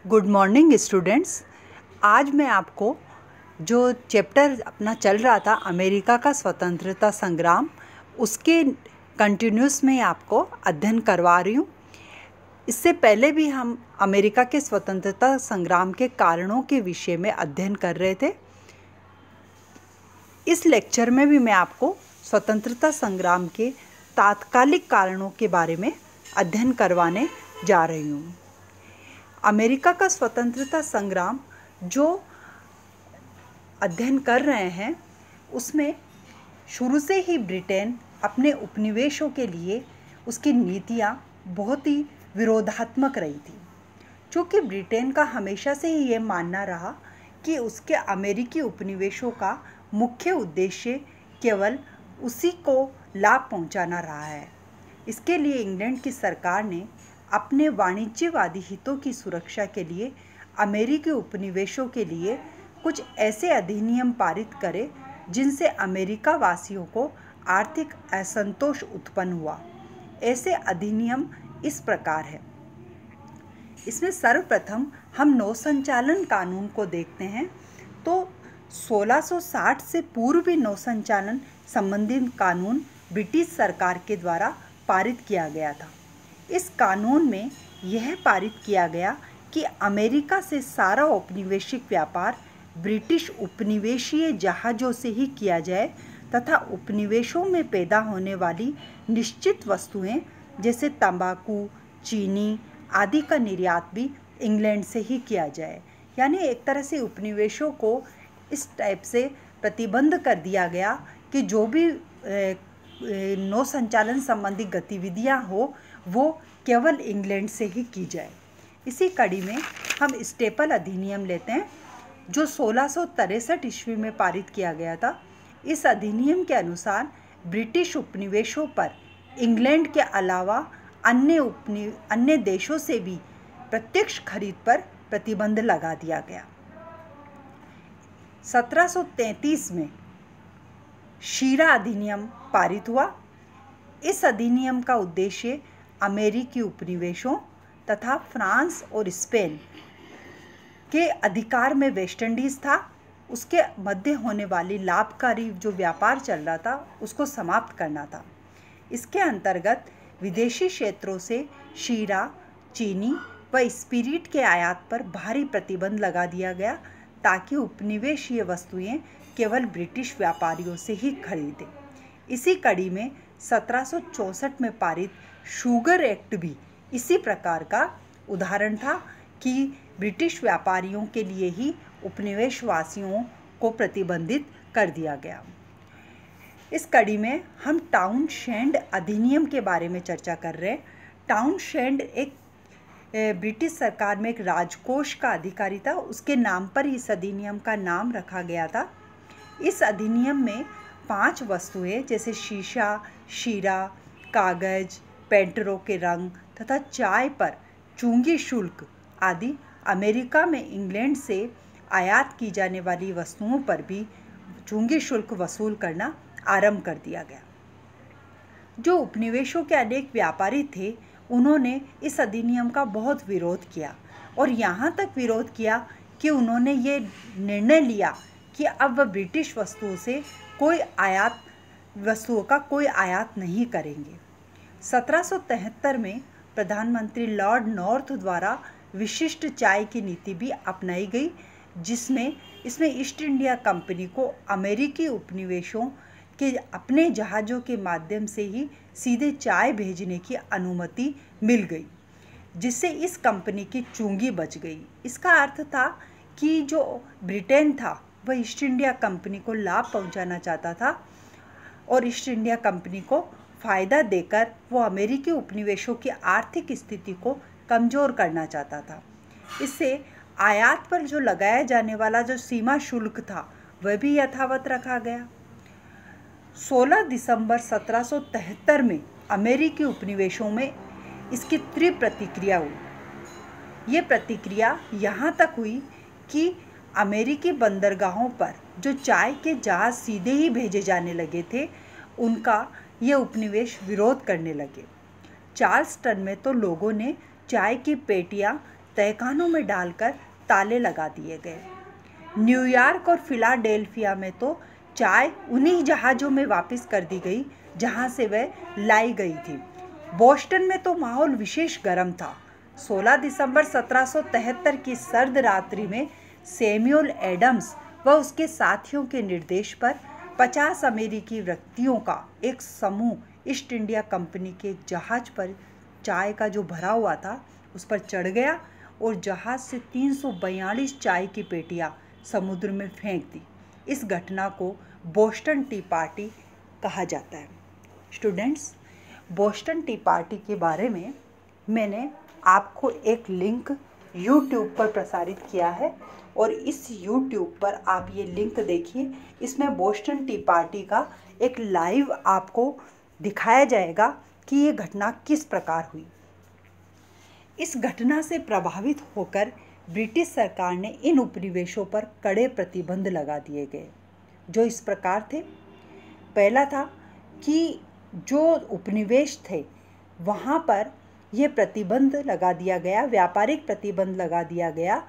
Good morning students. आज मैं आपको जो चैप्टर अपना चल रहा था अमेरिका का स्वतंत्रता संग्राम, उसके कंटिन्यूस में आपको अध्ययन करवा रही हूँ। इससे पहले भी हम अमेरिका के स्वतंत्रता संग्राम के कारणों के विषय में अध्ययन कर रहे थे। इस लेक्चर में भी मैं आपको स्वतंत्रता संग्राम के तात्कालिक कारणों के बारे में अध्ययन करवाने जा रही हूँ। अमेरिका का स्वतंत्रता संग्राम जो अध्ययन कर रहे हैं उसमें शुरू से ही ब्रिटेन अपने उपनिवेशों के लिए उसकी नीतियाँ बहुत ही विरोधात्मक रही थी, क्योंकि ब्रिटेन का हमेशा से ही ये मानना रहा कि उसके अमेरिकी उपनिवेशों का मुख्य उद्देश्य केवल उसी को लाभ पहुंचाना रहा है। इसके लिए इंग्लैंड की सरकार ने अपने वाणिज्यवादी हितों की सुरक्षा के लिए अमेरिकी उपनिवेशों के लिए कुछ ऐसे अधिनियम पारित करे जिनसे अमेरिका वासियों को आर्थिक असंतोष उत्पन्न हुआ। ऐसे अधिनियम इस प्रकार है। इसमें सर्वप्रथम हम नौसंचालन कानून को देखते हैं तो 1660 से पूर्व भी नौसंचालन संबंधित कानून ब्रिटिश सरकार के द्वारा पारित किया गया था। इस कानून में यह पारित किया गया कि अमेरिका से सारा औपनिवेशिक व्यापार ब्रिटिश उपनिवेशीय जहाज़ों से ही किया जाए तथा उपनिवेशों में पैदा होने वाली निश्चित वस्तुएं जैसे तंबाकू, चीनी आदि का निर्यात भी इंग्लैंड से ही किया जाए। यानी एक तरह से उपनिवेशों को इस टाइप से प्रतिबंध कर दिया गया कि जो भी नौ संचालन संबंधी गतिविधियां हो वो केवल इंग्लैंड से ही की जाए। इसी कड़ी में हम स्टेपल अधिनियम लेते हैं जो 1663 ईस्वी में पारित किया गया था। इस अधिनियम के अनुसार ब्रिटिश उपनिवेशों पर इंग्लैंड के अलावा अन्य देशों से भी प्रत्यक्ष खरीद पर प्रतिबंध लगा दिया गया। 1733 में शीरा अधिनियम पारित हुआ। इस अधिनियम का उद्देश्य अमेरिकी उपनिवेशों तथा फ्रांस और स्पेन के अधिकार में वेस्ट इंडीज़ था, उसके मध्य होने वाली लाभकारी जो व्यापार चल रहा था उसको समाप्त करना था। इसके अंतर्गत विदेशी क्षेत्रों से शीरा, चीनी व स्पिरिट के आयात पर भारी प्रतिबंध लगा दिया गया ताकि उपनिवेशीय वस्तुएं केवल ब्रिटिश व्यापारियों से ही खरीदें। इसी कड़ी में 1764 में पारित शुगर एक्ट भी इसी प्रकार का उदाहरण था कि ब्रिटिश व्यापारियों के लिए ही उपनिवेशवासियों को प्रतिबंधित कर दिया गया। इस कड़ी में हम टाउनशेंड अधिनियम के बारे में चर्चा कर रहे हैं। टाउनशेंड एक ब्रिटिश सरकार में एक राजकोष का अधिकारी था, उसके नाम पर इस अधिनियम का नाम रखा गया था। इस अधिनियम में 5 वस्तुएं जैसे शीशा, शीरा, कागज, पेंटरों के रंग तथा चाय पर चूंगी शुल्क आदि अमेरिका में इंग्लैंड से आयात की जाने वाली वस्तुओं पर भी चूंगी शुल्क वसूल करना आरंभ कर दिया गया। जो उपनिवेशों के अनेक व्यापारी थे उन्होंने इस अधिनियम का बहुत विरोध किया और यहाँ तक विरोध किया कि उन्होंने ये निर्णय लिया कि अब वह ब्रिटिश वस्तुओं का कोई आयात नहीं करेंगे। 1773 में प्रधानमंत्री लॉर्ड नॉर्थ द्वारा विशिष्ट चाय की नीति भी अपनाई गई, जिसमें ईस्ट इंडिया कंपनी को अमेरिकी उपनिवेशों के अपने जहाज़ों के माध्यम से ही सीधे चाय भेजने की अनुमति मिल गई, जिससे इस कंपनी की चूंगी बच गई। इसका अर्थ था कि जो ब्रिटेन था वह ईस्ट इंडिया कंपनी को लाभ पहुंचाना चाहता था और ईस्ट इंडिया कंपनी को फ़ायदा देकर वो अमेरिकी उपनिवेशों की आर्थिक स्थिति को कमज़ोर करना चाहता था। इससे आयात पर जो लगाया जाने वाला जो सीमा शुल्क था वह भी यथावत रखा गया। 16 दिसंबर 1773 में अमेरिकी उपनिवेशों में इसकी तीव्र प्रतिक्रिया हुई। ये प्रतिक्रिया यहाँ तक हुई कि अमेरिकी बंदरगाहों पर जो चाय के जहाज़ सीधे ही भेजे जाने लगे थे उनका ये उपनिवेश विरोध करने लगे। चार्ल्सटन में तो लोगों ने चाय की पेटियाँ तहखानों में डालकर ताले लगा दिए गए। न्यूयॉर्क और फिलाडेल्फिया में तो चाय उन्हीं जहाज़ों में वापस कर दी गई जहां से वह लाई गई थी। बोस्टन में तो माहौल विशेष गर्म था। 16 दिसंबर 1773 की सर्द रात्रि में सैमुअल एडम्स व उसके साथियों के निर्देश पर 50 अमेरिकी व्यक्तियों का एक समूह ईस्ट इंडिया कंपनी के एक जहाज पर चाय का जो भरा हुआ था उस पर चढ़ गया और जहाज से 342 चाय की पेटियां समुद्र में फेंक दी। इस घटना को बोस्टन टी पार्टी कहा जाता है। स्टूडेंट्स, बोस्टन टी पार्टी के बारे में मैंने आपको एक लिंक YouTube पर प्रसारित किया है और इस YouTube पर आप ये लिंक देखिए। इसमें बोस्टन टी पार्टी का एक लाइव आपको दिखाया जाएगा कि ये घटना किस प्रकार हुई। इस घटना से प्रभावित होकर ब्रिटिश सरकार ने इन उपनिवेशों पर कड़े प्रतिबंध लगा दिए गए, जो इस प्रकार थे। पहला था कि जो उपनिवेश थे वहाँ पर यह प्रतिबंध लगा दिया गया, व्यापारिक प्रतिबंध लगा दिया गया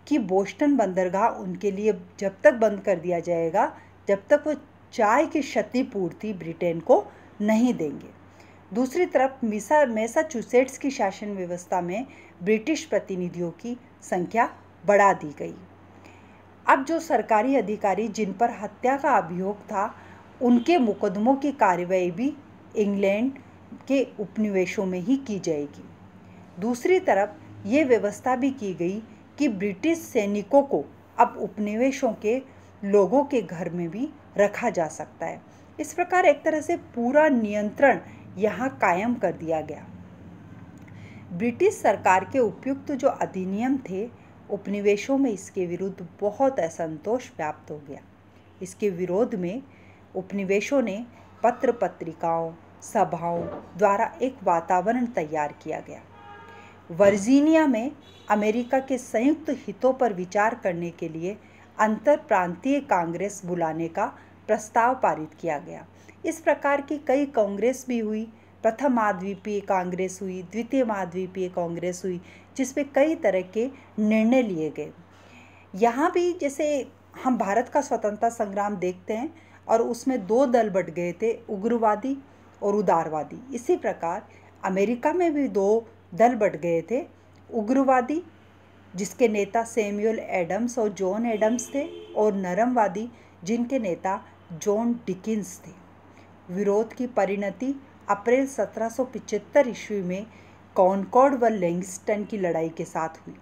कि बोस्टन बंदरगाह उनके लिए जब तक बंद कर दिया जाएगा जब तक वो चाय की क्षतिपूर्ति ब्रिटेन को नहीं देंगे। दूसरी तरफ मैसाचुसेट्स की शासन व्यवस्था में ब्रिटिश प्रतिनिधियों की संख्या बढ़ा दी गई। अब जो सरकारी अधिकारी जिन पर हत्या का अभियोग था उनके मुकदमों की कार्रवाई भी इंग्लैंड के उपनिवेशों में ही की जाएगी। दूसरी तरफ ये व्यवस्था भी की गई कि ब्रिटिश सैनिकों को अब उपनिवेशों के लोगों के घर में भी रखा जा सकता है। इस प्रकार एक तरह से पूरा नियंत्रण यहाँ कायम कर दिया गया। ब्रिटिश सरकार के उपयुक्त जो अधिनियम थे उपनिवेशों में इसके विरुद्ध बहुत असंतोष व्याप्त हो गया। इसके विरोध में उपनिवेशों ने पत्र पत्रिकाओं सभाओं द्वारा एक वातावरण तैयार किया गया। वर्जीनिया में अमेरिका के संयुक्त हितों पर विचार करने के लिए अंतर प्रांतीय कांग्रेस बुलाने का प्रस्ताव पारित किया गया। इस प्रकार की कई कांग्रेस भी हुई। प्रथम महाद्वीपीय कांग्रेस हुई, द्वितीय महाद्वीपीय कांग्रेस हुई, जिसमें कई तरह के निर्णय लिए गए। यहाँ भी जैसे हम भारत का स्वतंत्रता संग्राम देखते हैं और उसमें दो दल बट गए थे, उग्रवादी और उदारवादी। इसी प्रकार अमेरिका में भी दो दल बट गए थे, उग्रवादी जिसके नेता सैमुअल एडम्स और जॉन एडम्स थे और नरमवादी जिनके नेता जॉन डिकिंस थे। विरोध की परिणति अप्रैल 1775 ईस्वी में कॉनकॉर्ड व लैंगिस्टन की लड़ाई के साथ हुई।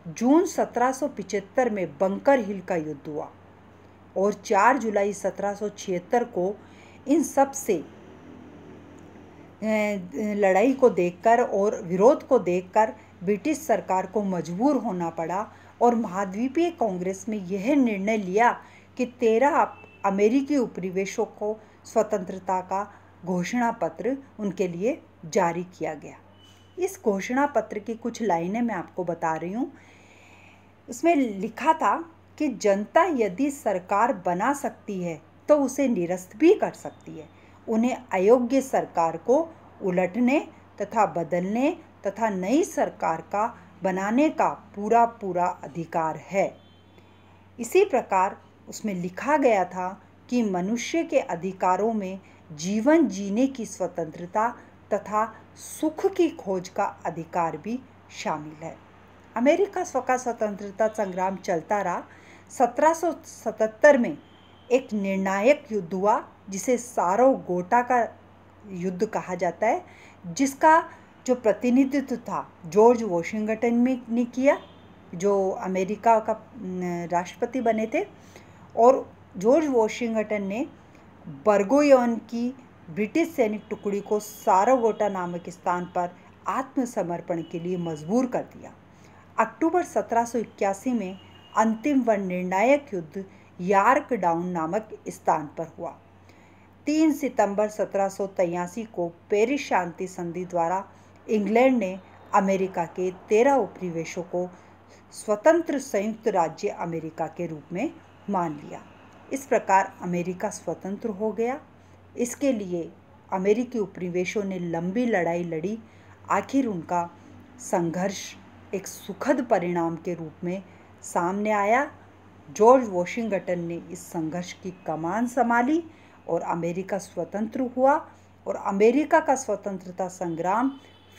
जून 1775 में बंकर हिल का युद्ध हुआ और 4 जुलाई 1776 को इन सब से लड़ाई को देखकर और विरोध को देखकर ब्रिटिश सरकार को मजबूर होना पड़ा और महाद्वीपीय कांग्रेस में यह निर्णय लिया कि 13 अमेरिकी उपनिवेशों को स्वतंत्रता का घोषणा पत्र उनके लिए जारी किया गया। इस घोषणा पत्र की कुछ लाइनें मैं आपको बता रही हूँ। उसमें लिखा था कि जनता यदि सरकार बना सकती है तो उसे निरस्त भी कर सकती है। उन्हें अयोग्य सरकार को उलटने तथा बदलने तथा नई सरकार का बनाने का पूरा पूरा अधिकार है। इसी प्रकार उसमें लिखा गया था कि मनुष्य के अधिकारों में जीवन जीने की स्वतंत्रता तथा सुख की खोज का अधिकार भी शामिल है। अमेरिका का स्वतंत्रता संग्राम चलता रहा। 1777 में एक निर्णायक युद्ध हुआ जिसे सारोगोटा का युद्ध कहा जाता है, जिसका जो प्रतिनिधित्व था जॉर्ज वॉशिंगटन ने किया, जो अमेरिका का राष्ट्रपति बने थे। और जॉर्ज वॉशिंगटन ने बर्गोयन की ब्रिटिश सैनिक टुकड़ी को सारोगोटा नामक स्थान पर आत्मसमर्पण के लिए मजबूर कर दिया। अक्टूबर 1781 में अंतिम व निर्णायक युद्ध यॉर्कटाउन नामक स्थान पर हुआ। 3 सितंबर 1783 को पेरिस शांति संधि द्वारा इंग्लैंड ने अमेरिका के 13 उपनिवेशों को स्वतंत्र संयुक्त राज्य अमेरिका के रूप में मान लिया। इस प्रकार अमेरिका स्वतंत्र हो गया। इसके लिए अमेरिकी उपनिवेशों ने लंबी लड़ाई लड़ी। आखिर उनका संघर्ष एक सुखद परिणाम के रूप में सामने आया। जॉर्ज वॉशिंगटन ने इस संघर्ष की कमान संभाली और अमेरिका स्वतंत्र हुआ, और अमेरिका का स्वतंत्रता संग्राम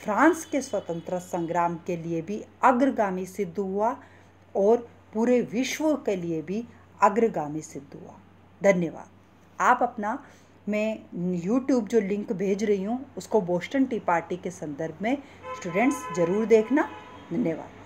फ्रांस के स्वतंत्रता संग्राम के लिए भी अग्रगामी सिद्ध हुआ और पूरे विश्व के लिए भी अग्रगामी सिद्ध हुआ। धन्यवाद। आप अपना, मैं YouTube जो लिंक भेज रही हूँ उसको बोस्टन टी पार्टी के संदर्भ में स्टूडेंट्स ज़रूर देखना। धन्यवाद।